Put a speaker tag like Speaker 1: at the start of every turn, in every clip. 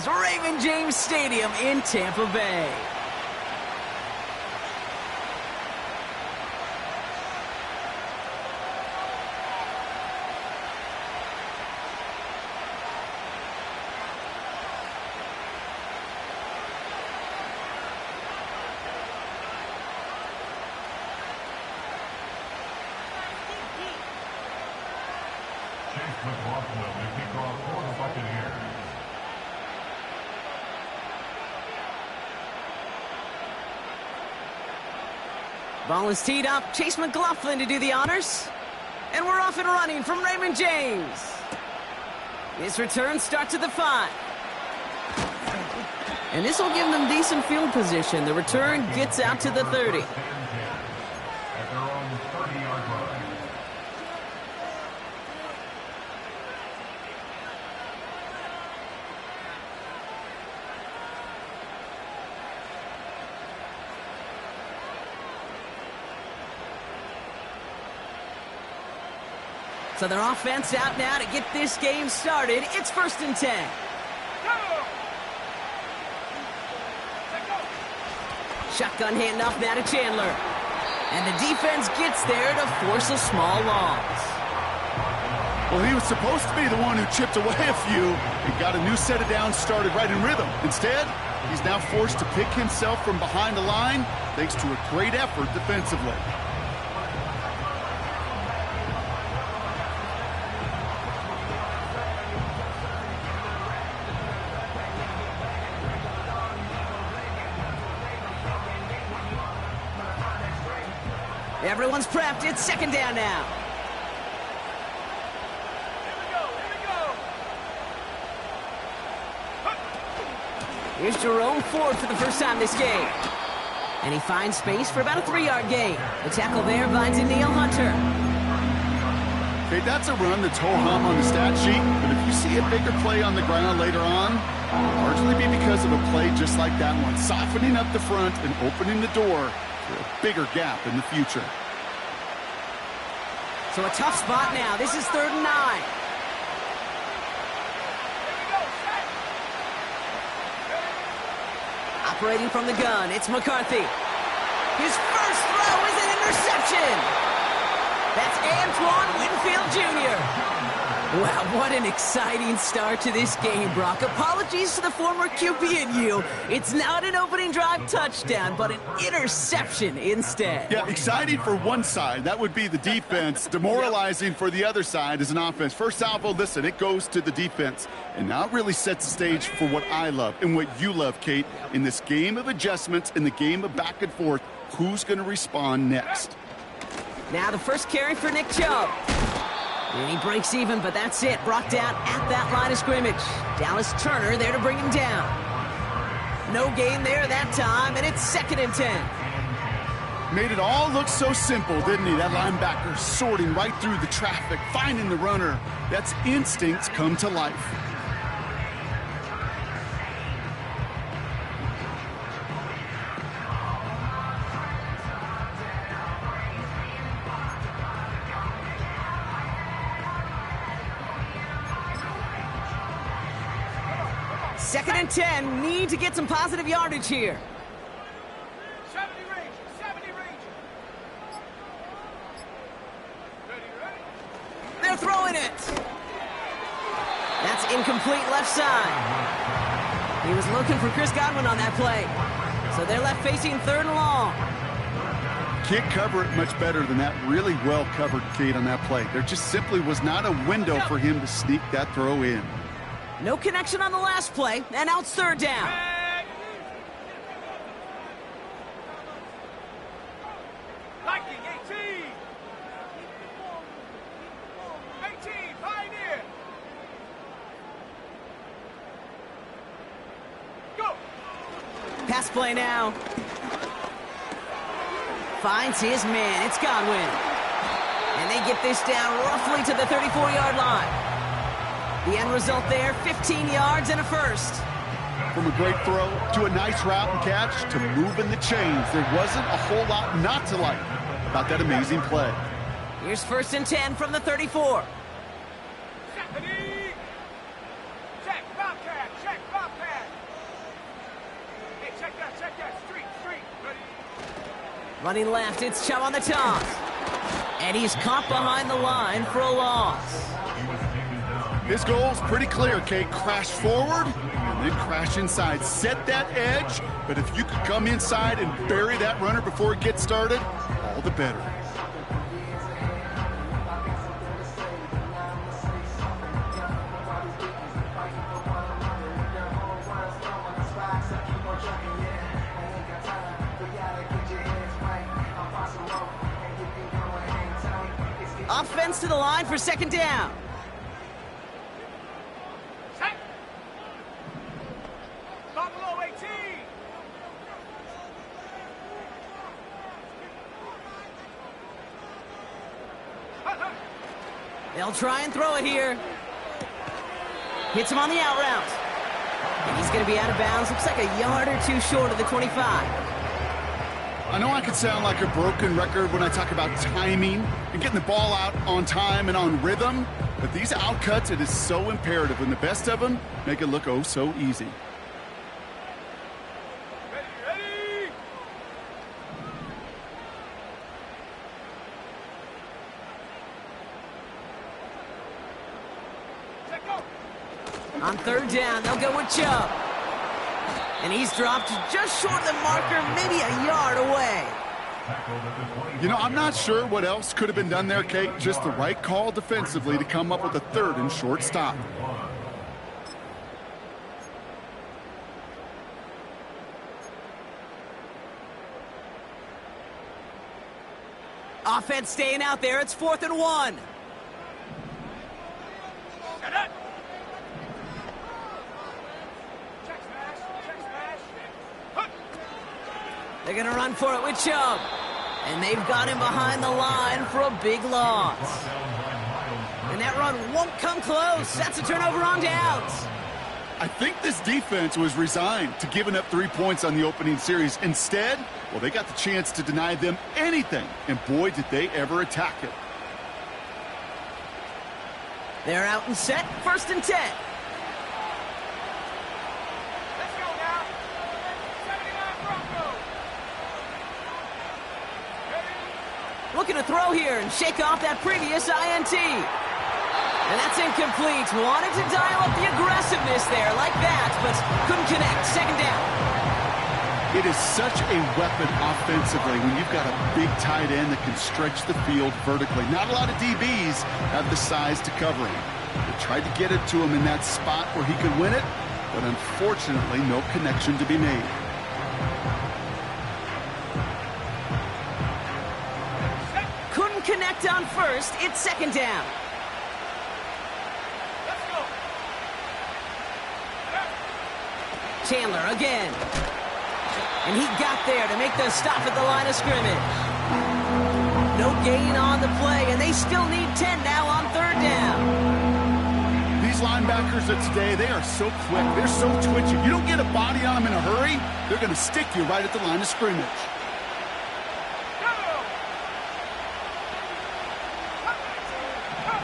Speaker 1: Raymond James Stadium in Tampa Bay. Ball is teed up. Chase McLaughlin to do the honors. And we're off and running from Raymond James. This return starts at the 5. And this will give them decent field position. The return gets out to the 30. So their offense out now to get this game started. It's 1st and 10. Shotgun handoff now to Chandler. And the defense gets there to force a small loss.
Speaker 2: Well, he was supposed to be the one who chipped away a few and got a new set of downs started right in rhythm. Instead, he's now forced to pick himself from behind the line thanks to a great effort defensively.
Speaker 1: Everyone's prepped. It's 2nd down now. Here's Jerome Ford for the first time this game. And he finds space for about a 3-yard gain. The tackle there finds Neil Hunter.
Speaker 2: Okay, that's a run that's ho-hum on the stat sheet, but if you see a bigger play on the ground later on, it'll largely be because of a play just like that one, softening up the front and opening the door for a bigger gap in the future.
Speaker 1: So a tough spot now. This is 3rd and 9. Operating from the gun, it's McCarthy. His first throw is an interception. That's Antoine Winfield Jr. Wow, what an exciting start to this game, Brock. Apologies to the former QB and you. It's not an opening drive touchdown, but an interception instead.
Speaker 2: Yeah, exciting for one side. That would be the defense. Demoralizing for the other side as an offense. First salvo, listen, it goes to the defense. And now it really sets the stage for what I love and what you love, Kate. In this game of adjustments, in the game of back and forth, who's going to respond next?
Speaker 1: Now the first carry for Nick Chubb. And he breaks even, but that's it. Brought down at that line of scrimmage. Dallas Turner there to bring him down. No gain there that time, and it's 2nd and 10.
Speaker 2: Made it all look so simple, didn't he? That linebacker sorting right through the traffic, finding the runner. That's instincts come to life.
Speaker 1: Second and 10, need to get some positive yardage here.
Speaker 3: 70 range.
Speaker 1: They're throwing it. That's incomplete left side. He was looking for Chris Godwin on that play. So they're left facing 3rd and long.
Speaker 2: Can't cover it much better than that. Really well covered, Kate, on that play. There just simply was not a window for him to sneak that throw in.
Speaker 1: No connection on the last play, and now it's 3rd down.
Speaker 3: Liking 18. 18, Pioneer. Go.
Speaker 1: Pass play now. Finds his man. It's Godwin. And they get this down roughly to the 34-yard line. The end result there, 15 yards and a first.
Speaker 2: From a great throw to a nice route and catch to moving the chains, there wasn't a whole lot not to like about that amazing play.
Speaker 1: Here's 1st and 10 from the 34.
Speaker 3: Check, Bobcat.
Speaker 1: Running left, it's Chubb on the toss. And he's caught behind the line for a loss.
Speaker 2: His goal's pretty clear, Kate. Crash forward and then crash inside. Set that edge, but if you could come inside and bury that runner before it gets started, all the better.
Speaker 1: Offense to the line for second down.
Speaker 3: Set. Buffalo 18.
Speaker 1: They'll try and throw it here. Hits him on the out route. And he's going to be out of bounds. Looks like a yard or two short of the 25.
Speaker 2: I know I could sound like a broken record when I talk about timing and getting the ball out on time and on rhythm, but these outcuts, it is so imperative, and the best of them make it look oh so easy.
Speaker 3: Ready. Set, go.
Speaker 1: On third down, they'll go with Chubb. And he's dropped just short of the marker, maybe a yard away.
Speaker 2: You know, I'm not sure what else could have been done there, Kate. Just the right call defensively to come up with a third and short stop.
Speaker 1: Offense staying out there. It's 4th and 1.
Speaker 3: Set it. Check smash. Check smash. Hut.
Speaker 1: They're going to run for it with Chubb. And they've got him behind the line for a big loss. And that run won't come close. That's a turnover on downs.
Speaker 2: I think this defense was resigned to giving up 3 points on the opening series. Instead, well, they got the chance to deny them anything. And boy, did they ever attack it.
Speaker 1: They're out and set. 1st and 10.
Speaker 3: Let's go now. 79 Broncos. Ready.
Speaker 1: Looking to throw here and shake off that previous INT. And that's incomplete. Wanted to dial up the aggressiveness there like that, but couldn't connect. 2nd down.
Speaker 2: It is such a weapon offensively when you've got a big tight end that can stretch the field vertically. Not a lot of DBs have the size to cover him. They tried to get it to him in that spot where he could win it, but unfortunately no connection to be made.
Speaker 1: Couldn't connect on first. It's 2nd down.
Speaker 3: Let's go.
Speaker 1: Chandler again. And he got there to make the stop at the line of scrimmage. No gain on the play, and they still need 10 now on 3rd down.
Speaker 2: These linebackers of today, they are so quick. They're so twitchy. You don't get a body on them in a hurry, they're going to stick you right at the line of scrimmage.
Speaker 3: Go. Hut 19. Hut 19.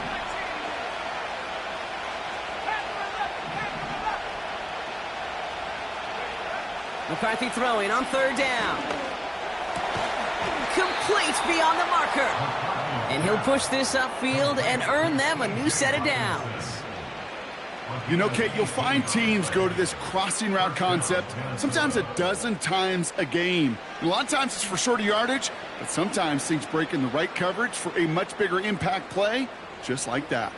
Speaker 1: McCarthy throwing on 3rd down. Complete beyond the marker. And he'll push this upfield and earn them a new set of downs.
Speaker 2: You know, Kate, you'll find teams go to this crossing route concept sometimes a dozen times a game. And a lot of times it's for shorter yardage, but sometimes things break in the right coverage for a much bigger impact play, just like that.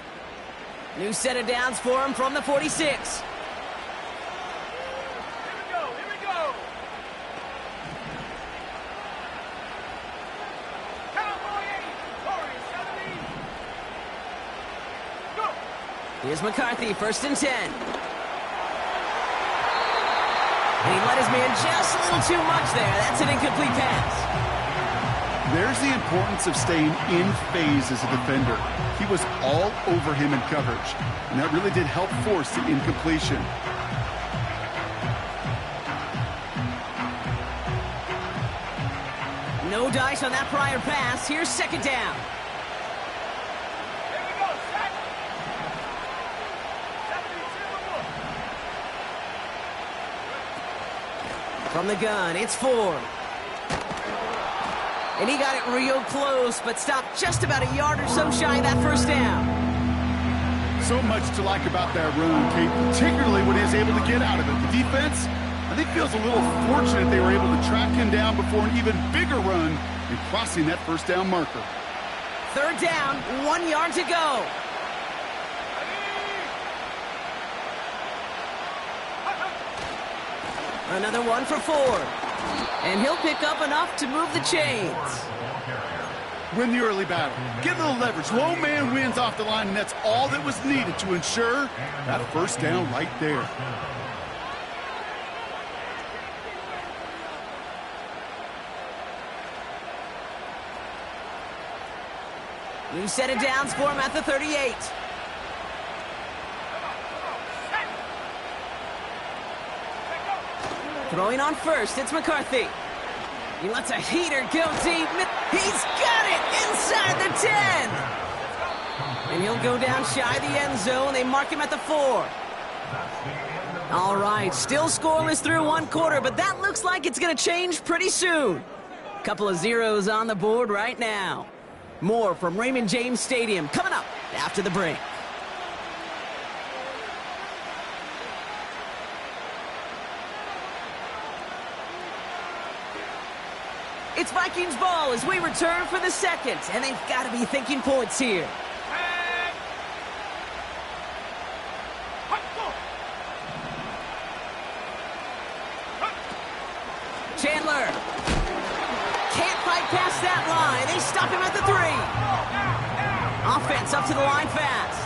Speaker 1: New set of downs for him from the 46.
Speaker 3: Here we go. Cowboy 80. Warriors 70. Go.
Speaker 1: Here's McCarthy, 1st and 10. And he let his man just a little too much there. That's an incomplete pass.
Speaker 2: There's the importance of staying in phase as a defender. He was all over him in coverage, and that really did help force the incompletion.
Speaker 1: No dice on that prior pass. Here's 2nd down.
Speaker 3: Here we go. Set. 72
Speaker 1: From the gun, it's Ford. And he got it real close, but stopped just about a yard or so shy of that first down.
Speaker 2: So much to like about that run, Kate, particularly when he was able to get out of it. The defense, I think, feels a little fortunate they were able to track him down before an even bigger run and crossing that first down marker.
Speaker 1: Third down, 1 yard to go. Another one for Ford. And he'll pick up enough to move the chains.
Speaker 2: Win the early battle. Get a little leverage. Low man wins off the line, and that's all that was needed to ensure that first down right there.
Speaker 1: New set of downs for him at the 38. Throwing on first, it's McCarthy. He lets a heater go deep. He's got it inside the 10. And he'll go down shy of the end zone. They mark him at the 4. All right, still scoreless through 1 quarter, but that looks like it's going to change pretty soon. Couple of zeros on the board right now. More from Raymond James Stadium coming up after the break. It's Vikings ball as we return for the second, and they've got to be thinking points here. Chandler can't fight past that line. They stop him at the 3. Offense up to the line fast.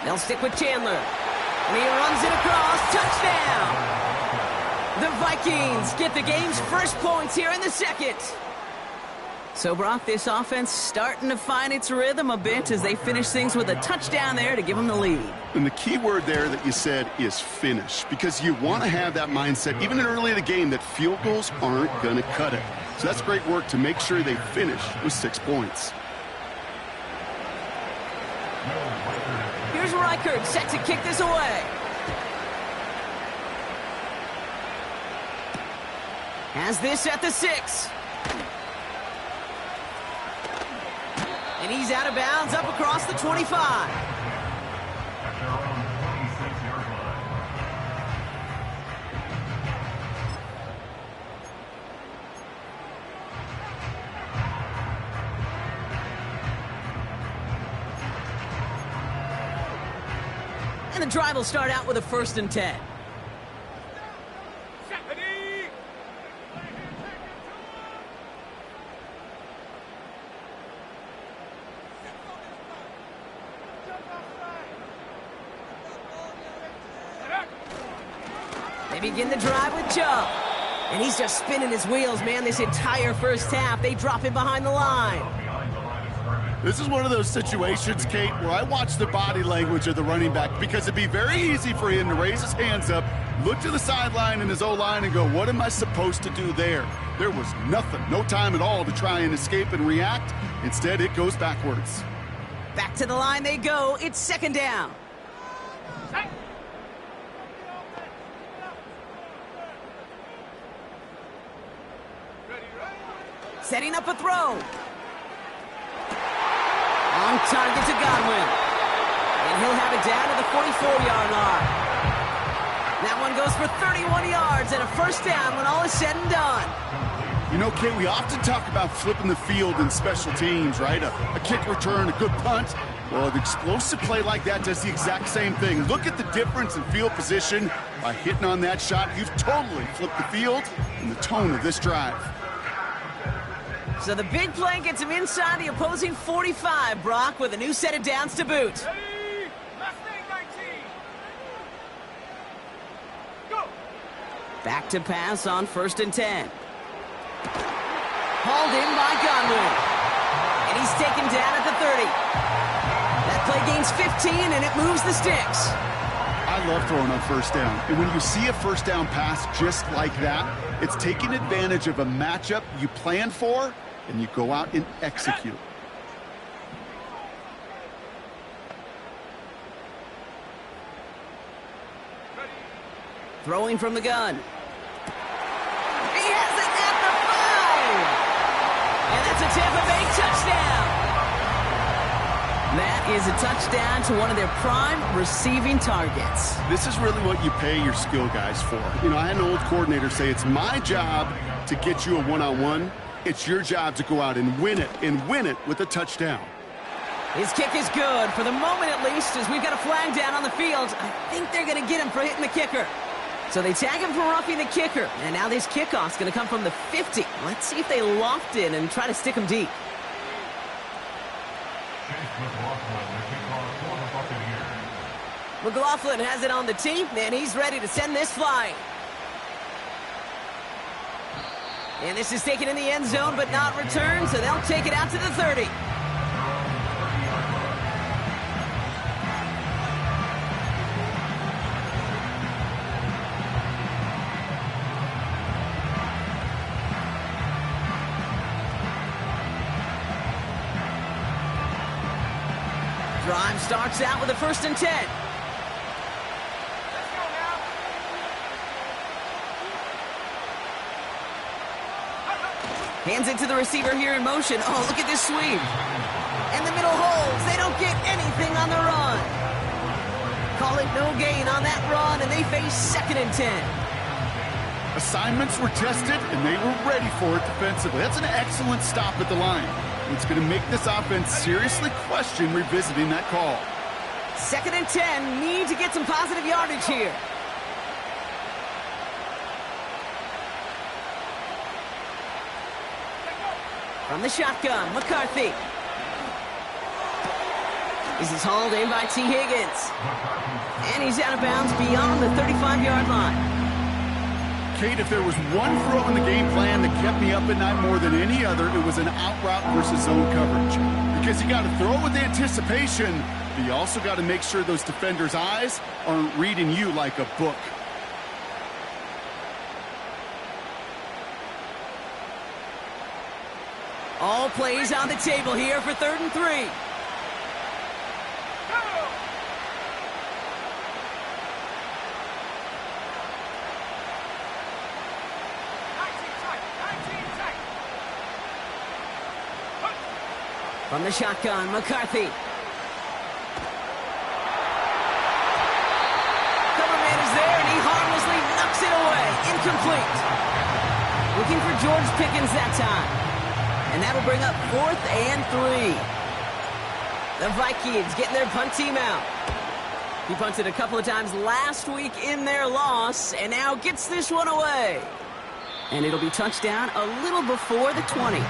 Speaker 1: They'll stick with Chandler. And he runs it across. Touchdown! The Vikings get the game's first points here in the second. So, Brock, this offense starting to find its rhythm a bit as they finish things with a touchdown there to give them the lead.
Speaker 2: And the key word there that you said is finish, because you want to have that mindset, even early in the game, that field goals aren't going to cut it. So that's great work to make sure they finish with 6 points.
Speaker 1: Here's Reichert set to kick this away. Has this at the 6. And he's out of bounds up across the 25. And the drive will start out with a 1st and 10. They begin the drive with Chubb. And he's just spinning his wheels, man, this entire first half. They drop him behind the line.
Speaker 2: This is one of those situations, Kate, where I watch the body language of the running back, because it'd be very easy for him to raise his hands up, look to the sideline in his O-line and go, what am I supposed to do there? There was nothing, no time at all to try and escape and react. Instead, it goes backwards.
Speaker 1: Back to the line they go. It's 2nd down. Setting up a throw. On target to Godwin. And he'll have it down to the 44-yard line. That one goes for 31 yards and a first down when all is said and done.
Speaker 2: You know, Kate, we often talk about flipping the field in special teams, right? A kick return, a good punt. Well, an explosive play like that does the exact same thing. Look at the difference in field position. By hitting on that shot, you've totally flipped the field and the tone of this drive.
Speaker 1: So the big play gets him inside the opposing 45, Brock, with a new set of downs to boot. Back to pass on 1st and 10. Hauled in by Godwin. And he's taken down at the 30. That play gains 15, and it moves the sticks.
Speaker 2: I love throwing on 1st down. And when you see a 1st down pass just like that, it's taking advantage of a matchup you plan for, and you go out and execute.
Speaker 1: Throwing from the gun. He has it at the 5! And that's a Tampa Bay touchdown! That is a touchdown to one of their prime receiving targets.
Speaker 2: This is really what you pay your skill guys for. You know, I had an old coordinator say, it's my job to get you a one-on-one. It's your job to go out and win it with a touchdown.
Speaker 1: His kick is good, for the moment at least, as we've got a flag down on the field. I think they're going to get him for hitting the kicker. So they tag him for roughing the kicker, and now this kickoff's going to come from the 50. Let's see if they loft in and try to stick him deep. McLaughlin has it on the tee, and he's ready to send this flying. And this is taken in the end zone, but not returned, so they'll take it out to the 30. Drive starts out with a 1st and 10.
Speaker 3: Let's go now.
Speaker 1: Hands it to the receiver here in motion. Oh, look at this sweep. And the middle holds. They don't get anything on the run. Call it no gain on that run, and they face 2nd and 10.
Speaker 2: Assignments were tested, and they were ready for it defensively. That's an excellent stop at the line. It's going to make this offense seriously question revisiting that call.
Speaker 1: 2nd and 10. Need to get some positive yardage here. From the shotgun, McCarthy. This is hauled in by T. Higgins. And he's out of bounds beyond the 35-yard line.
Speaker 2: Kate, if there was one throw in the game plan that kept me up at night more than any other, it was an out route versus zone coverage. Because you got to throw with anticipation, but you also got to make sure those defenders' eyes aren't reading you like a book.
Speaker 1: All plays on the table here for 3rd and 3. From the shotgun, McCarthy. Cover man is there, and he harmlessly knocks it away. Incomplete. Looking for George Pickens that time. And that'll bring up 4th and 3. The Vikings getting their punt team out. He punted a couple of times last week in their loss, and now gets this one away. And it'll be touchdown a little before the 20.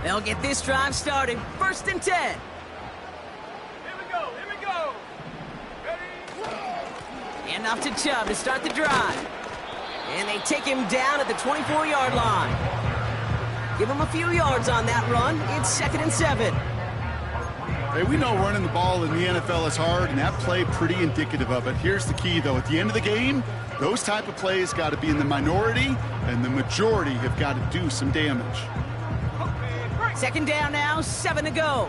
Speaker 1: They'll get this drive started. 1st and 10.
Speaker 3: Here we go. Ready?
Speaker 1: And off to Chubb to start the drive. And they take him down at the 24-yard line. Give him a few yards on that run. It's 2nd and 7.
Speaker 2: Hey, we know running the ball in the NFL is hard, and that play pretty indicative of it. Here's the key, though. At the end of the game, those type of plays got to be in the minority, and the majority have got to do some damage.
Speaker 1: 2nd down now, 7 to go.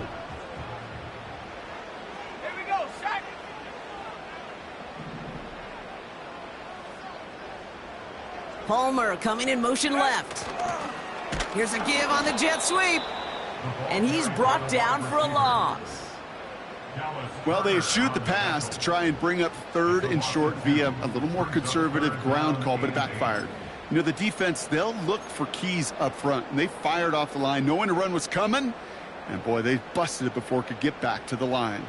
Speaker 3: Here we go. Sack.
Speaker 1: Palmer coming in motion left. Here's a give on the jet sweep. And he's brought down for a loss.
Speaker 2: Well, they eschewed the pass to try and bring up 3rd and short via a little more conservative ground call, but it backfired. You know, the defense, they'll look for keys up front, and they fired off the line knowing a run was coming, and boy, they busted it before it could get back to the line.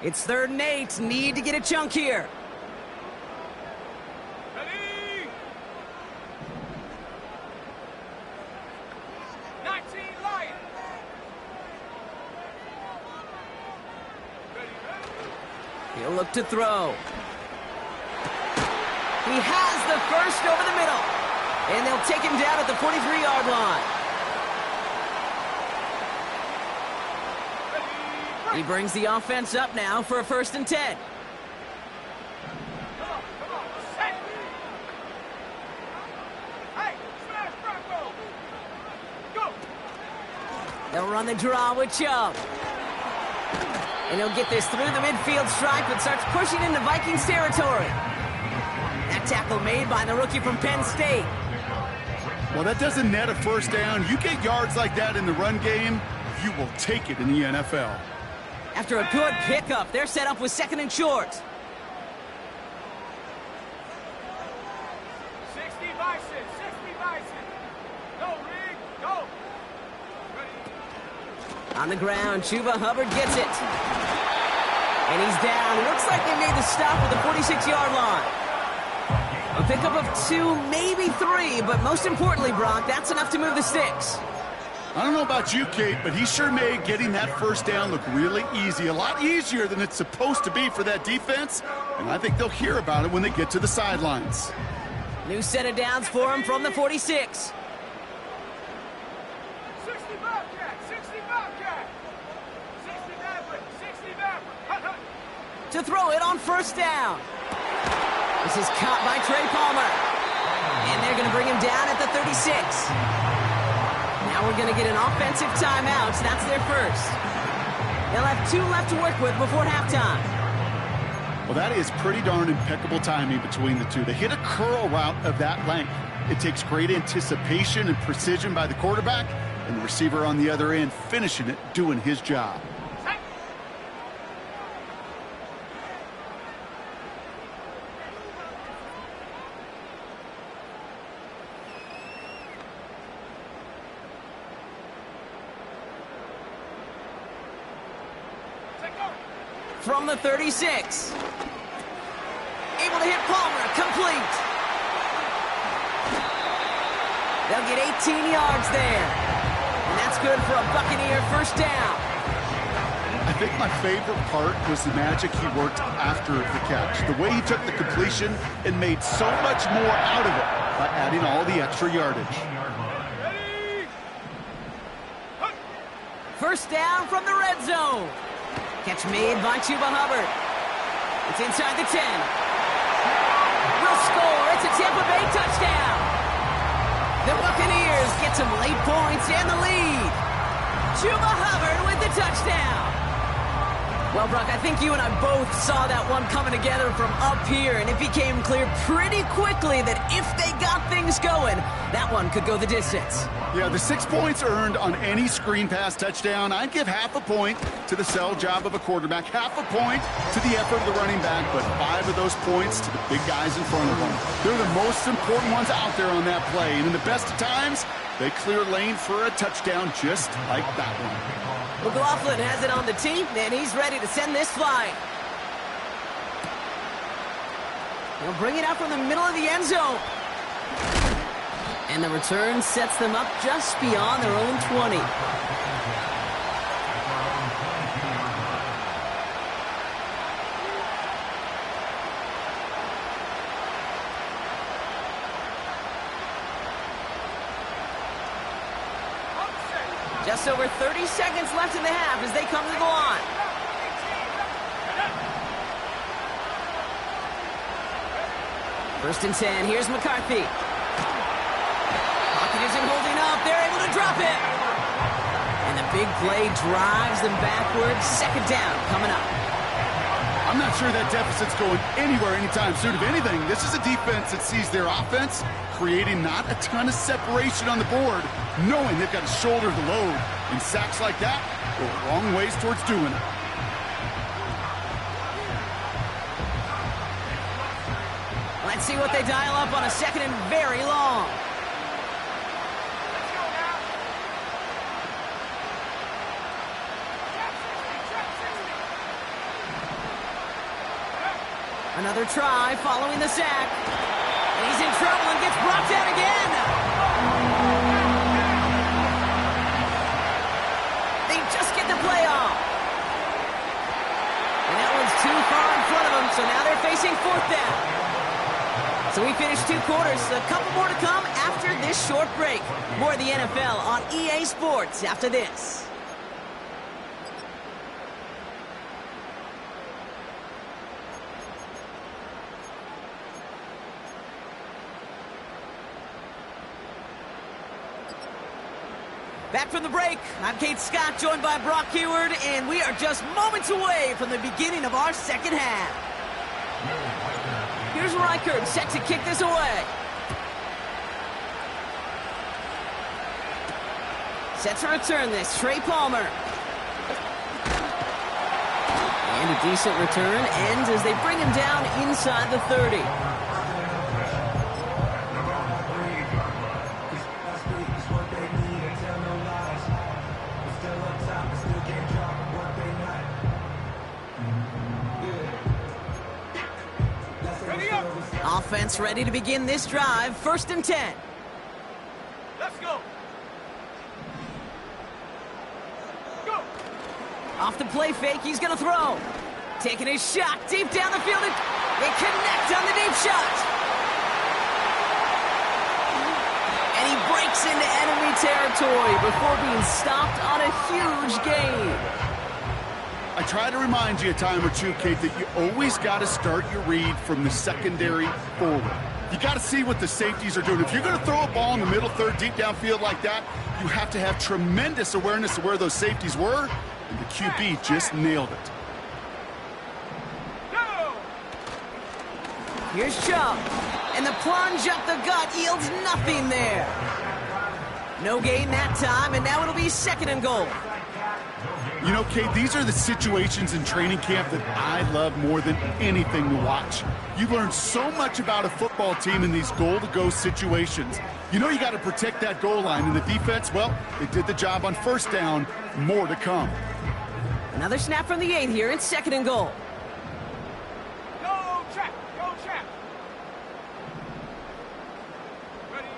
Speaker 1: It's 3rd and 8. Need to get a chunk here.
Speaker 3: Ready? 19 Lions.
Speaker 1: He'll look to throw. He has the first over the middle. And they'll take him down at the 43-yard line. He brings the offense up now for a 1st and 10.
Speaker 3: Come on, set. Hey, smash Bronco. Go.
Speaker 1: They'll run the draw with Chubb. And he'll get this through the midfield stripe and starts pushing into Vikings territory. That tackle made by the rookie from Penn State.
Speaker 2: Well, that doesn't net a 1st down. You get yards like that in the run game, you will take it in the NFL.
Speaker 1: After a good pickup, they're set up with 2nd and short.
Speaker 3: 60 Bison, 60 Bison. Go, Rig, go. Ready.
Speaker 1: On the ground, Chuba Hubbard gets it. And he's down. Looks like they made the stop at the 46-yard line. A pickup of 2, maybe 3, but most importantly, Brock, that's enough to move the sticks.
Speaker 2: I don't know about you, Kate, but he sure made getting that 1st down look really easy. A lot easier than it's supposed to be for that defense. And I think they'll hear about it when they get to the sidelines.
Speaker 1: New set of downs for him from the 46.
Speaker 3: 60 Bobcat, 60 Bobcat. 60 Maverick, 60 Maverick. Hut, hut.
Speaker 1: To throw it on 1st down. This is caught by Trey Palmer. And they're going to bring him down at the 36. Now we're going to get an offensive timeout. That's their 1st. They'll have 2 left to work with before halftime.
Speaker 2: Well, that is pretty darn impeccable timing between the two. They hit a curl route of that length. It takes great anticipation and precision by the quarterback, and the receiver on the other end finishing it, doing his job.
Speaker 1: From the 36. Able to hit Palmer. Complete. They'll get 18 yards there. And that's good for a Buccaneer 1st down.
Speaker 2: I think my favorite part was the magic he worked after the catch. The way he took the completion and made so much more out of it by adding all the extra yardage.
Speaker 3: Ready.
Speaker 1: 1st down from the red zone. Catch made by Chuba Hubbard. It's inside the 10. Will score. It's a Tampa Bay touchdown. The Buccaneers get some late points and the lead. Chuba Hubbard with the touchdown. Well, Brock, I think you and I both saw that one coming together from up here, and it became clear pretty quickly that if they got things going, that one could go the distance.
Speaker 2: Yeah, the 6 points earned on any screen pass touchdown. I'd give half a point to the sell job of a quarterback, half a point to the effort of the running back, but 5 of those points to the big guys in front of them. They're the most important ones out there on that play, and in the best of times, they clear lane for a touchdown just like that one.
Speaker 1: McLaughlin has it on the tee, and he's ready to send this flying. He'll bring it out from the middle of the end zone. And the return sets them up just beyond their own 20. Just over 30 seconds left in the half as they come to the line. First and 10, here's McCarthy. Pocket isn't holding up, they're able to drop it. And the big play drives them backwards. 2nd down coming up.
Speaker 2: I'm not sure that deficit's going anywhere anytime soon. If anything, this is a defense that sees their offense creating not a ton of separation on the board, knowing they've got to shoulder the load. And sacks like that go a long ways towards doing it.
Speaker 1: Let's see what they dial up on a 2nd and very long. Another try following the sack. And he's in trouble and gets brought down again. They just get the play off. And that one's too far in front of them, so now they're facing 4th down. So we finished 2 quarters. A couple more to come after this short break. More of the NFL on EA Sports after this. Back from the break, I'm Kate Scott, joined by Brock Heward, and we are just moments away from the beginning of our second half. Here's Reichert, set to kick this away. Set to return this, Trey Palmer. And a decent return ends as they bring him down inside the 30. Offense ready to begin this drive. 1st and 10.
Speaker 3: Let's go. Go.
Speaker 1: Off the play fake, he's going to throw. Taking his shot deep down the field. They connect on the deep shot. And he breaks into enemy territory before being stopped on a huge gain.
Speaker 2: I try to remind you a time or two, Kate, that you always got to start your read from the secondary forward. You got to see what the safeties are doing. If you're going to throw a ball in the middle third, deep downfield like that, you have to have tremendous awareness of where those safeties were, and the QB just nailed it.
Speaker 3: Go.
Speaker 1: Here's Chubb, and the plunge up the gut yields nothing there. No gain that time, and now it'll be 2nd and goal.
Speaker 2: You know, Kate, these are the situations in training camp that I love more than anything to watch. You learn so much about a football team in these goal-to-go situations. You know you got to protect that goal line, and the defense, well, they did the job on 1st down. More to come.
Speaker 1: Another snap from the 8 here. It's 2nd and goal.
Speaker 3: Go, check. Go, check. Ready.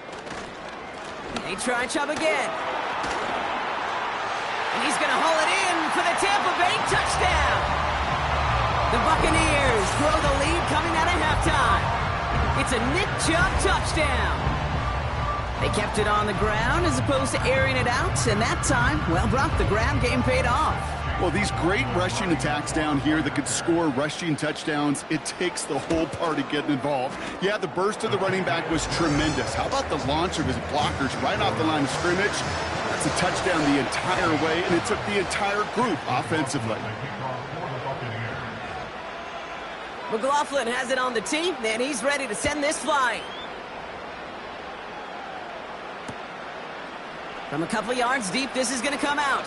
Speaker 1: They try Chubb again. And he's going to haul it in for the Tampa Bay touchdown. The Buccaneers grow the lead coming out of halftime. It's a Nick Chubb touchdown. They kept it on the ground as opposed to airing it out, and that time, well, Brock, the ground game paid off.
Speaker 2: Well, these great rushing attacks down here that could score rushing touchdowns, it takes the whole party getting involved. Yeah, the burst of the running back was tremendous. How about the launch of his blockers right off the line of scrimmage? That's a touchdown the entire way, and it took the entire group offensively.
Speaker 1: McLaughlin has it on the tee, and he's ready to send this flying. From a couple yards deep, this is going to come out.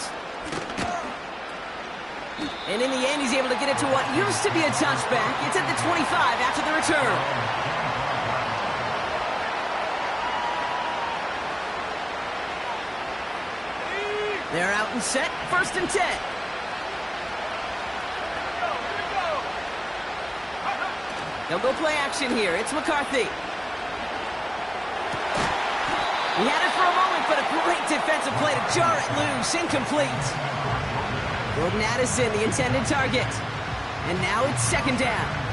Speaker 1: And in the end, he's able to get it to what used to be a touchback. It's at the 25 after the return. They're out and set. 1st and 10. They'll go play action here. It's McCarthy. He had it for a moment, but a great defensive play to jar it loose. Incomplete. Gordon Addison, the intended target. And now it's 2nd down.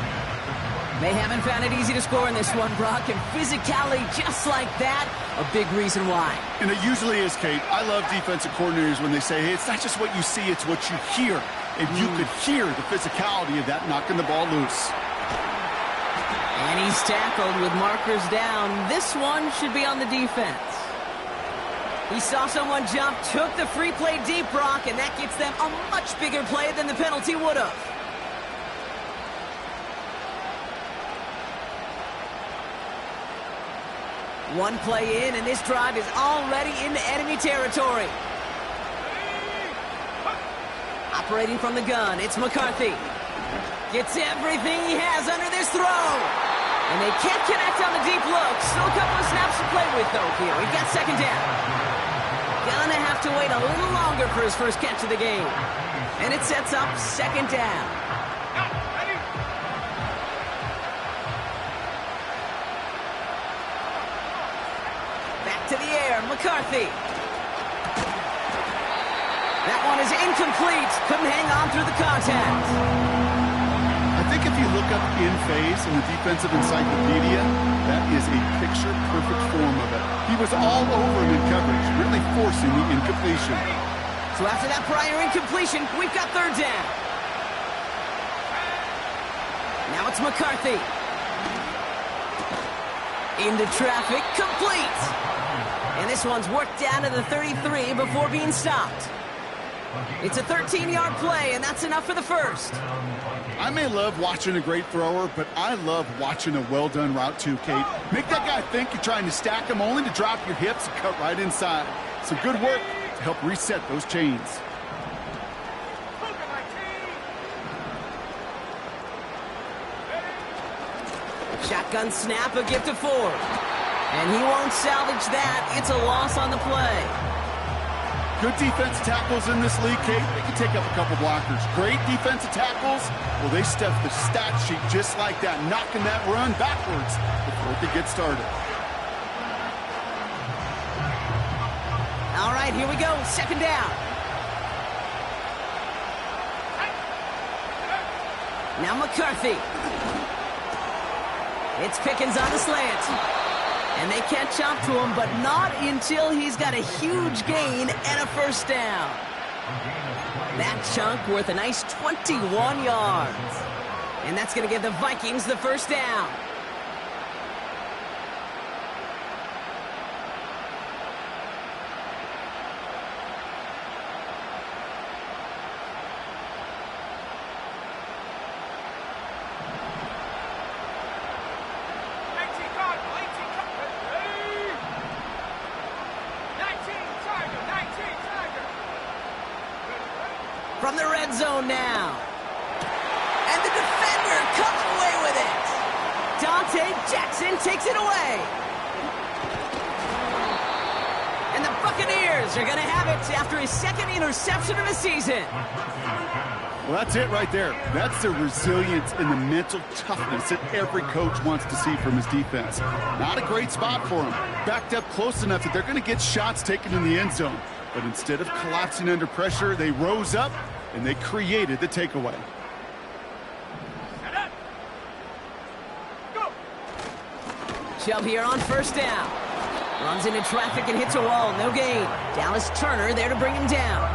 Speaker 1: They haven't found it easy to score in this one, Brock, and physicality just like that, a big reason why.
Speaker 2: And it usually is, Kate. I love defensive coordinators when they say, hey, it's not just what you see, it's what you hear. And you could hear the physicality of that knocking the ball loose.
Speaker 1: And he's tackled with markers down. This one should be on the defense. He saw someone jump, took the free play deep, Brock, and that gets them a much bigger play than the penalty would have. One play in, and this drive is already into enemy territory. Operating from the gun, it's McCarthy. Gets everything he has under this throw. And they can't connect on the deep look. Still a couple of snaps to play with, though, here. We've got 2nd down. Gonna have to wait a little longer for his first catch of the game. And it sets up 2nd down. Back to the air, McCarthy. That one is incomplete. Couldn't hang on through the contact.
Speaker 2: I think if you look up in phase in the defensive encyclopedia, that is a picture-perfect form of it. He was all over him in coverage, really forcing the incompletion.
Speaker 1: So after that prior incompletion, we've got 3rd down. Now it's McCarthy. Into traffic, complete. And this one's worked down to the 33 before being stopped. It's a 13-yard play, and that's enough for the first.
Speaker 2: I may love watching a great thrower, but I love watching a well-done route too, Kate. Make that guy think you're trying to stack him only to drop your hips and cut right inside. Some good work to help reset those chains.
Speaker 1: Shotgun snap, a gift to Ford. And he won't salvage that. It's a loss on the play.
Speaker 2: Good defensive tackles in this league, Kate. They can take up a couple blockers. Great defensive tackles, well, they stuff the stat sheet just like that, knocking that run backwards before it could get started.
Speaker 1: All right, here we go. Second down. Now McCarthy. It's Pickens on the slant. And they catch up to him, but not until he's got a huge gain and a first down. That chunk worth a nice 21 yards. And that's going to give the Vikings the first down. From the red zone now. And the defender comes away with it. Dante Jackson takes it away. And the Buccaneers are going to have it after his second interception of the season.
Speaker 2: Well, that's it right there. That's the resilience and the mental toughness that every coach wants to see from his defense. Not a great spot for him. Backed up close enough that they're going to get shots taken in the end zone. But instead of collapsing under pressure, they rose up and they created the takeaway.
Speaker 1: Chubb here on first down. Runs into traffic and hits a wall. No gain. Dallas Turner there to bring him down.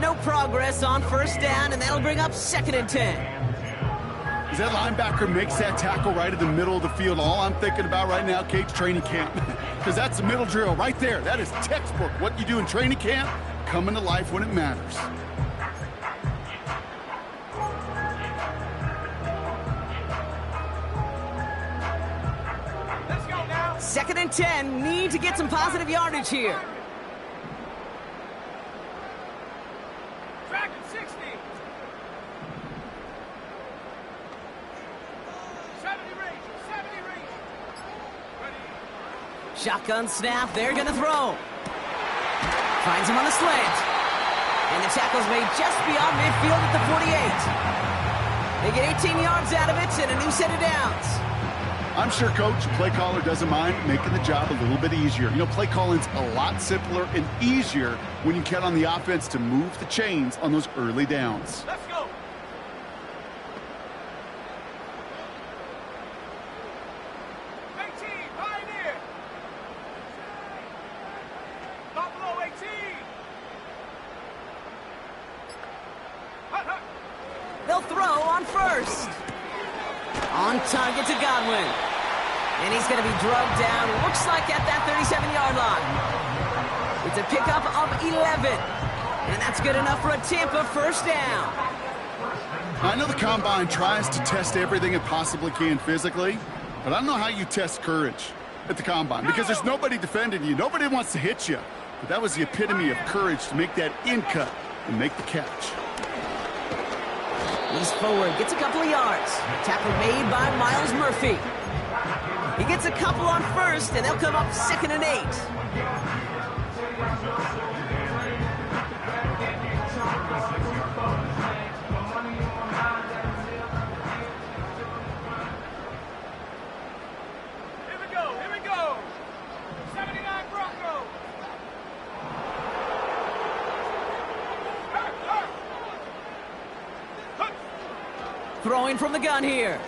Speaker 1: No progress on first down, and that'll bring up 2nd and 10.
Speaker 2: As that linebacker makes that tackle right in the middle of the field, all I'm thinking about right now, Kate's training camp. Because that's the middle drill right there. That is textbook. What you do in training camp, coming to life when it matters.
Speaker 3: Let's go now.
Speaker 1: 2nd and 10. Need to get some positive yardage here.
Speaker 3: Dragon 60. 70 range. 70 range. Ready.
Speaker 1: Shotgun snap. They're going to throw. Finds him on the slant. And the tackle's made just beyond midfield at the 48. They get 18 yards out of it and a new set of downs.
Speaker 2: I'm sure, Coach, play caller doesn't mind making the job a little bit easier. You know, play calling's a lot simpler and easier when you count on the offense to move the chains on those early downs.
Speaker 3: Let's go. Pioneer. Buffalo 18. Hut, hut.
Speaker 1: They'll throw on first. On target to Godwin. And he's going to be drugged down, looks like at that 37-yard line. It's a pickup of 11. And that's good enough for a Tampa first down.
Speaker 2: I know the Combine tries to test everything it possibly can physically, but I don't know how you test courage at the Combine because there's nobody defending you. Nobody wants to hit you. But that was the epitome of courage to make that in cut and make the catch.
Speaker 1: He's forward, gets a couple of yards. Tackle made by Miles Murphy. He gets a couple on first, and they'll come up 2nd and 8.
Speaker 3: Here we go. Here we go. 79 Bronco.
Speaker 1: Throwing from the gun here.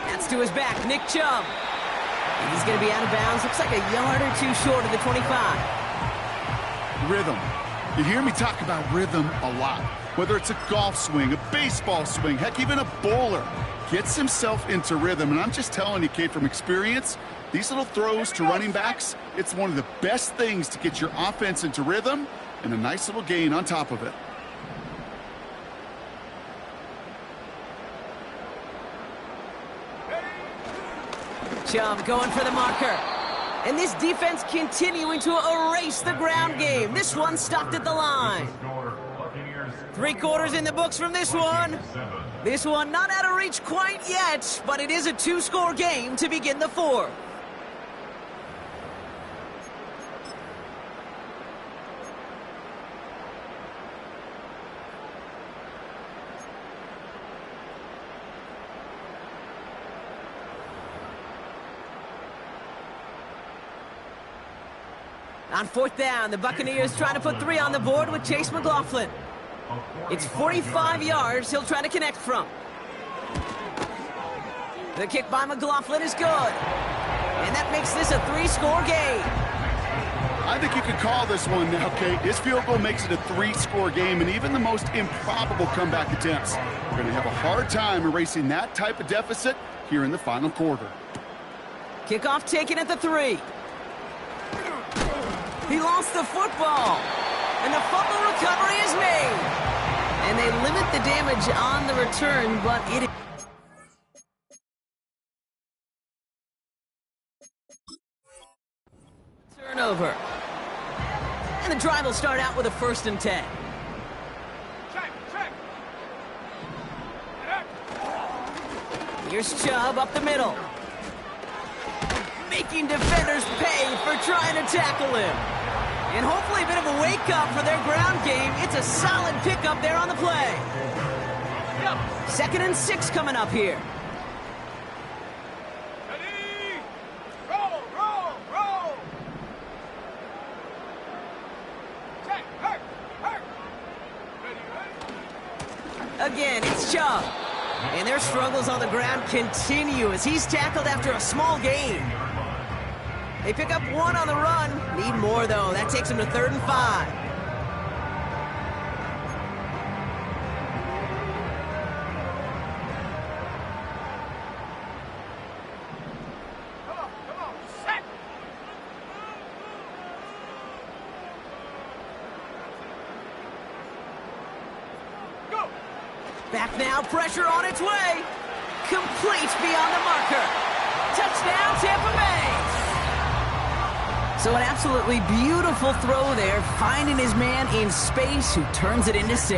Speaker 1: That's to his back, Nick Chubb. And he's going to be out of bounds. Looks like a yard or two short of the 25.
Speaker 2: Rhythm. You hear me talk about rhythm a lot. Whether it's a golf swing, a baseball swing, heck, even a bowler gets himself into rhythm. And I'm just telling you, Kate, from experience, These little throws to running backs, it's one of the best things to get your offense into rhythm and a nice little gain on top of it.
Speaker 1: Chubb going for the marker. And this defense continuing to erase the ground game. This one stopped at the line. 3 quarters in the books from this one. This one not out of reach quite yet, but it is a 2-score game to begin the 4th. On 4th down, the Buccaneers trying to put 3 on the board with Chase McLaughlin. It's 45 yards he'll try to connect from. The kick by McLaughlin is good. And that makes this a 3-score game.
Speaker 2: I think you could call this one now, Kate. This field goal makes it a 3-score game, and even the most improbable comeback attempts are going to have a hard time erasing that type of deficit here in the final quarter.
Speaker 1: Kickoff taken at the 3. He lost the football. And the fumble recovery is made. And they limit the damage on the return, but it is turnover. And the drive will start out with a 1st and 10.
Speaker 3: Check.
Speaker 1: Here's Chubb up the middle. Making defenders pay for trying to tackle him. And hopefully a bit of a wake-up for their ground game. It's a solid pickup there on the play. 2nd and 6 coming up here.
Speaker 3: Ready? Roll. Check. Hurt. Ready.
Speaker 1: Again, it's Chubb. And their struggles on the ground continue as he's tackled after a small gain. They pick up 1 on the run. Need more, though. That takes them to 3rd and 5.
Speaker 3: Come on. Set. Go.
Speaker 1: Back now, pressure on its way. Complete beyond the marker. Touchdown, Tampa Bay. So an absolutely beautiful throw there, finding his man in space who turns it into 6.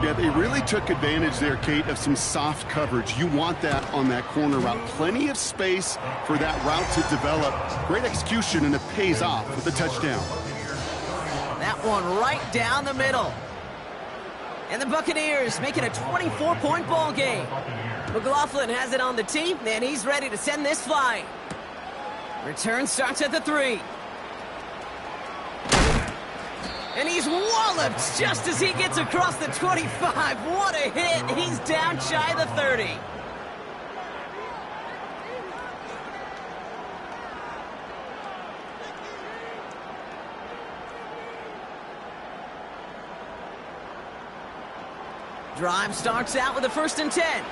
Speaker 2: Yeah, they really took advantage there, Kate, of some soft coverage. You want that on that corner route. Plenty of space for that route to develop. Great execution, and it pays off with the touchdown.
Speaker 1: That one right down the middle. And the Buccaneers make it a 24-point ball game. McLaughlin has it on the tee, and he's ready to send this flying. Return starts at the 3. And he's walloped just as he gets across the 25. What a hit. He's down shy of the 30. Drive starts out with a 1st and 10.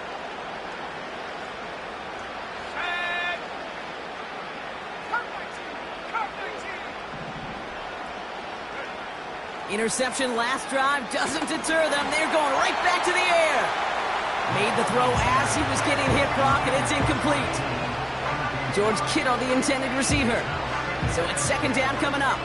Speaker 1: Interception last drive doesn't deter them. They're going right back to the air. Made the throw as he was getting hit, Brock, and it's incomplete. George Kittle, the intended receiver. So it's 2nd down coming up.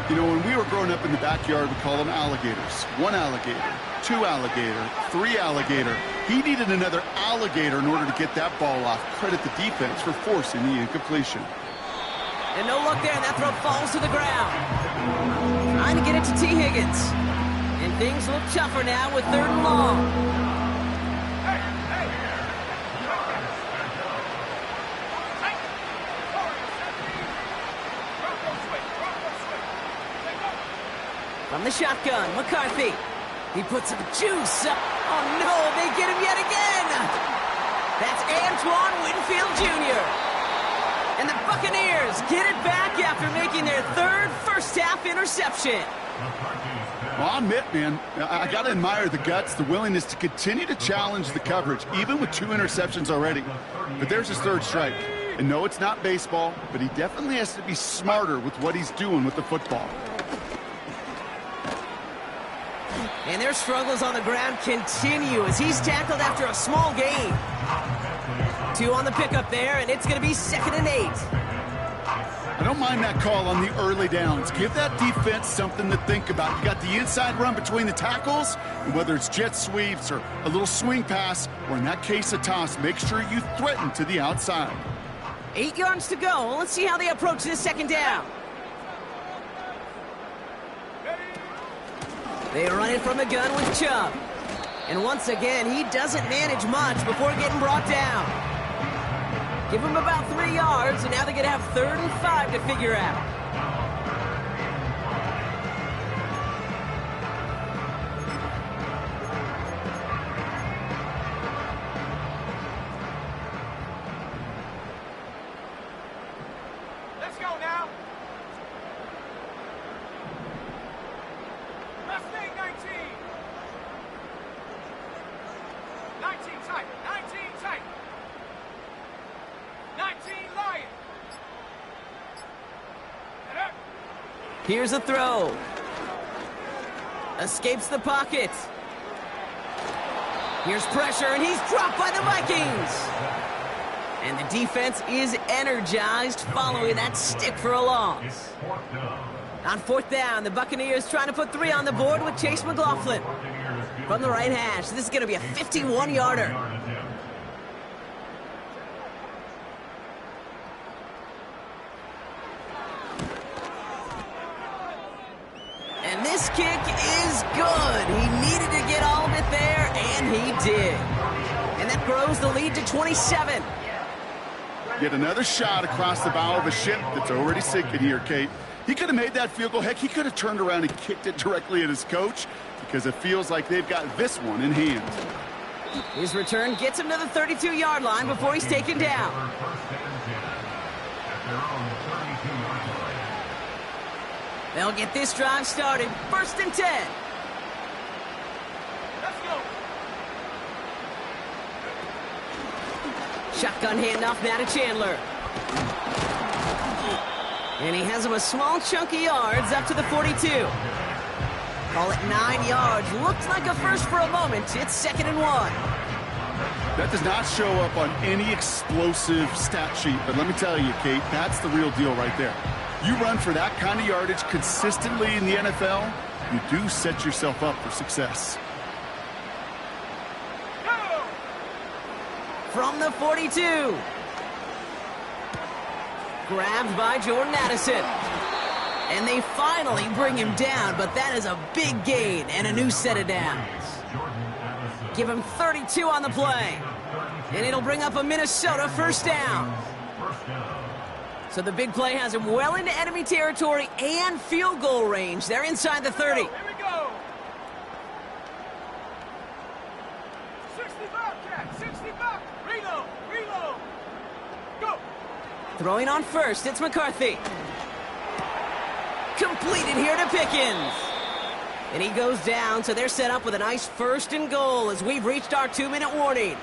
Speaker 2: You know, when we were growing up in the backyard, we call them alligators. 1 alligator, 2 alligator, 3 alligator. He needed another alligator in order to get that ball off. Credit the defense for forcing the incompletion.
Speaker 1: And no luck there, and that throw falls to the ground. Trying to get it to T. Higgins. And things look tougher now with 3rd and long. From the shotgun, McCarthy. He puts some juice up. Oh, no, they get him yet again. That's Antoine Winfield Jr. And the Buccaneers get it back after making their 3rd first-half interception.
Speaker 2: Well, I'll admit, man, I got to admire the guts, the willingness to continue to challenge the coverage, even with 2 interceptions already. But there's his 3rd strike. And no, it's not baseball, but he definitely has to be smarter with what he's doing with the football.
Speaker 1: And their struggles on the ground continue as he's tackled after a small gain. 2 on the pickup there, and it's going to be 2nd and 8.
Speaker 2: I don't mind that call on the early downs. Give that defense something to think about. You got the inside run between the tackles, and whether it's jet sweeps or a little swing pass, or in that case a toss, make sure you threaten to the outside.
Speaker 1: 8 yards to go. Let's see how they approach this 2nd down. They run it from the gun with Chubb. And once again, he doesn't manage much before getting brought down. Give him about 3 yards, and now they're going to have 3rd and 5 to figure out.
Speaker 3: Let's go now. Mustang 19. 19 tight. 19 tight. 19 Lion.
Speaker 1: Here's a throw. Escapes the pocket. Here's pressure, and he's dropped by the Vikings. And the defense is energized following that stick for a loss. On 4th down, the Buccaneers trying to put 3 on the board with Chase McLaughlin. From the right hash, this is going to be a 51-yarder. And this kick is good. He needed to get all of it there, and he did. And that grows the lead to 27.
Speaker 2: Get another shot across the bow of a ship that's already sinking here, Kate. He could have made that field goal. Heck, he could have turned around and kicked it directly at his coach because it feels like they've got this one in hand.
Speaker 1: His return gets him to the 32-yard line before he's taken down. They'll get this drive started. 1st and 10.
Speaker 3: Let's go.
Speaker 1: Shotgun handoff now to Chandler. And he has him a small chunk of yards up to the 42. Call it 9 yards. Looked like a first for a moment. It's 2nd and 1.
Speaker 2: That does not show up on any explosive stat sheet, but let me tell you, Kate, that's the real deal right there. You run for that kind of yardage consistently in the NFL, you do set yourself up for success.
Speaker 3: Go.
Speaker 1: From the 42. Grabbed by Jordan Addison. And they finally bring him down, but that is a big gain and a new set of downs. Give him 32 on the play. And it'll bring up a Minnesota 1st down. So the big play has him well into enemy territory and field goal range. They're inside the 30.
Speaker 3: Here we go. 60 Bobcat. 60 Bob. Reload. Reload. Go.
Speaker 1: Throwing on 1st, it's McCarthy. Completed here to Pickens. And he goes down, so they're set up with a nice 1st and goal as we've reached our 2-minute warning.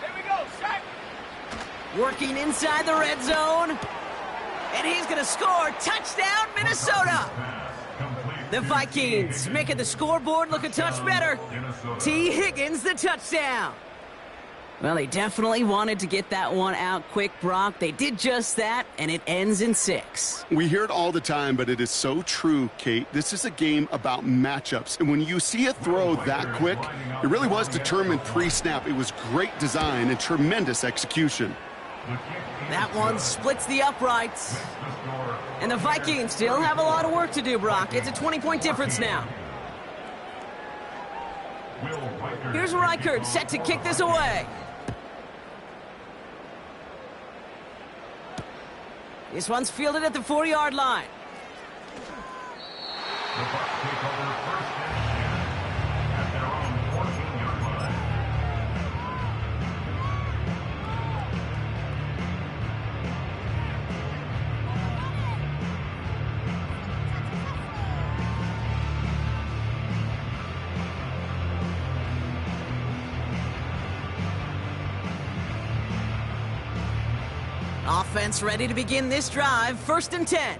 Speaker 3: Here we go. Set.
Speaker 1: Working inside the red zone. And he's going to score. Touchdown, Minnesota. The Vikings making the scoreboard look a touch better. T. Higgins, the touchdown. Well, they definitely wanted to get that one out quick, Brock. They did just that, and it ends in 6.
Speaker 2: We hear it all the time, but it is so true, Kate. This is a game about matchups. And when you see a throw that quick, it really was determined pre-snap. It was great design and tremendous execution.
Speaker 1: That one splits the uprights. And the Vikings still have a lot of work to do, Brock. It's a 20-point difference now. Here's Reichert set to kick this away. This one's fielded at the 4-yard line. Offense ready to begin this drive. 1st and 10.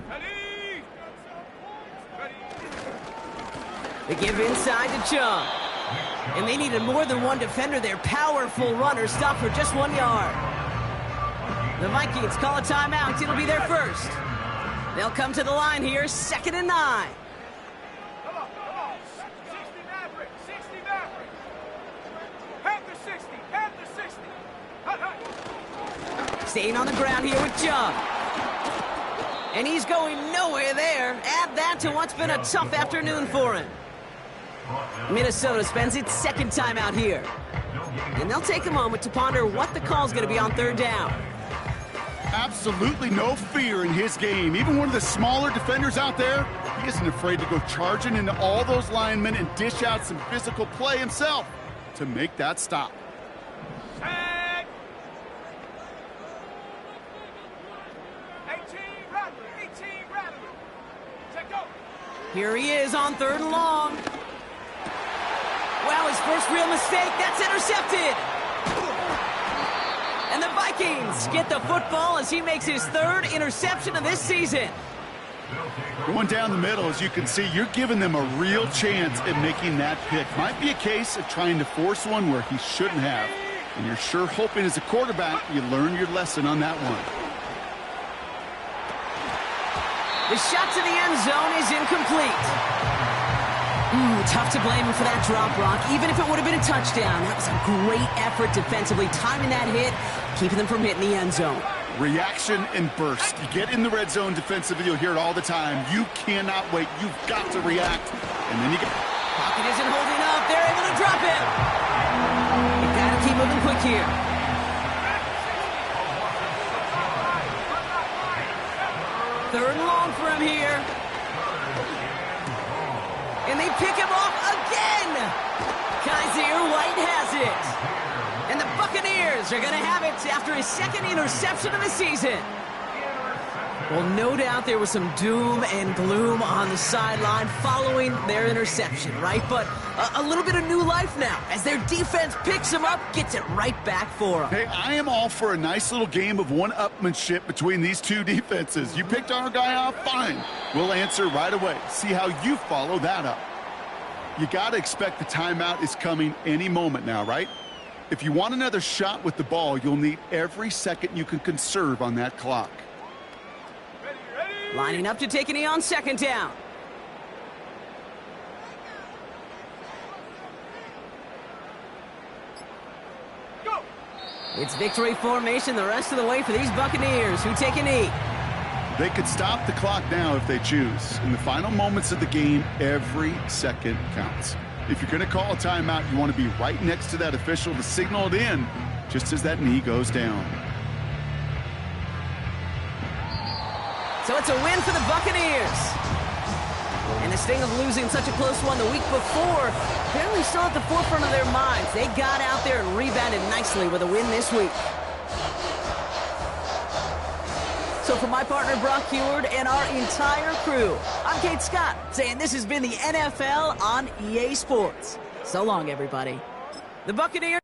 Speaker 3: Ready? Ready?
Speaker 1: They give inside to Chung. And they needed more than one defender. Their powerful runner stopped for just 1 yard. The Vikings call a timeout. It'll be their first. They'll come to the line here, 2nd and 9.
Speaker 3: Come on. 60 Maverick. 60 Maverick. Panther 60. Panther 60. Hut.
Speaker 1: Staying on the ground here with Chung. And he's going nowhere there. Add that to what's been a tough afternoon for him. Minnesota spends its 2nd timeout here. And they'll take a moment to ponder what the call's going to be on 3rd down.
Speaker 2: Absolutely no fear in his game. Even one of the smaller defenders out there, he isn't afraid to go charging into all those linemen and dish out some physical play himself to make that stop.
Speaker 3: Set. 18 Rattler. 18 Rattler. Set go.
Speaker 1: Here he is on 3rd and long. Wow, his first real mistake. That's intercepted. And the Vikings get the football as he makes his 3rd interception of this season.
Speaker 2: Going down the middle, as you can see, you're giving them a real chance at making that pick. Might be a case of trying to force one where he shouldn't have. And you're sure hoping as a quarterback you learn your lesson on that one.
Speaker 1: The shot to the end zone is incomplete. Tough to blame him for that drop, Brock, even if it would have been a touchdown. That was a great effort defensively, timing that hit, keeping them from hitting the end zone.
Speaker 2: Reaction and burst. You get in the red zone defensively, you'll hear it all the time. You cannot wait. You've got to react. And then you get...
Speaker 1: Pocket isn't holding up. They're able to drop it. You got to keep moving quick here. 3rd and long for him here. And they pick him off again. Kaiser White has it. And the Buccaneers are going to have it after his 2nd interception of the season. Well, no doubt there was some doom and gloom on the sideline following their interception, right? But a little bit of new life now as their defense picks him up, gets it right back for them.
Speaker 2: Hey, I am all for a nice little game of one-upmanship between these two defenses. You picked our guy off, fine. We'll answer right away. See how you follow that up. You got to expect the timeout is coming any moment now, right? If you want another shot with the ball, you'll need every second you can conserve on that clock.
Speaker 3: Ready?
Speaker 1: Lining up to take a knee on 2nd down.
Speaker 3: Go.
Speaker 1: It's victory formation the rest of the way for these Buccaneers who take a knee.
Speaker 2: They could stop the clock now if they choose. In the final moments of the game, every second counts. If you're going to call a timeout, you want to be right next to that official to signal it in just as that knee goes down.
Speaker 1: So it's a win for the Buccaneers. And the sting of losing such a close one the week before, apparently still at the forefront of their minds. They got out there and rebounded nicely with a win this week. So for my partner, Brock Heward, and our entire crew, I'm Kate Scott, saying this has been the NFL on EA Sports. So long, everybody. The Buccaneers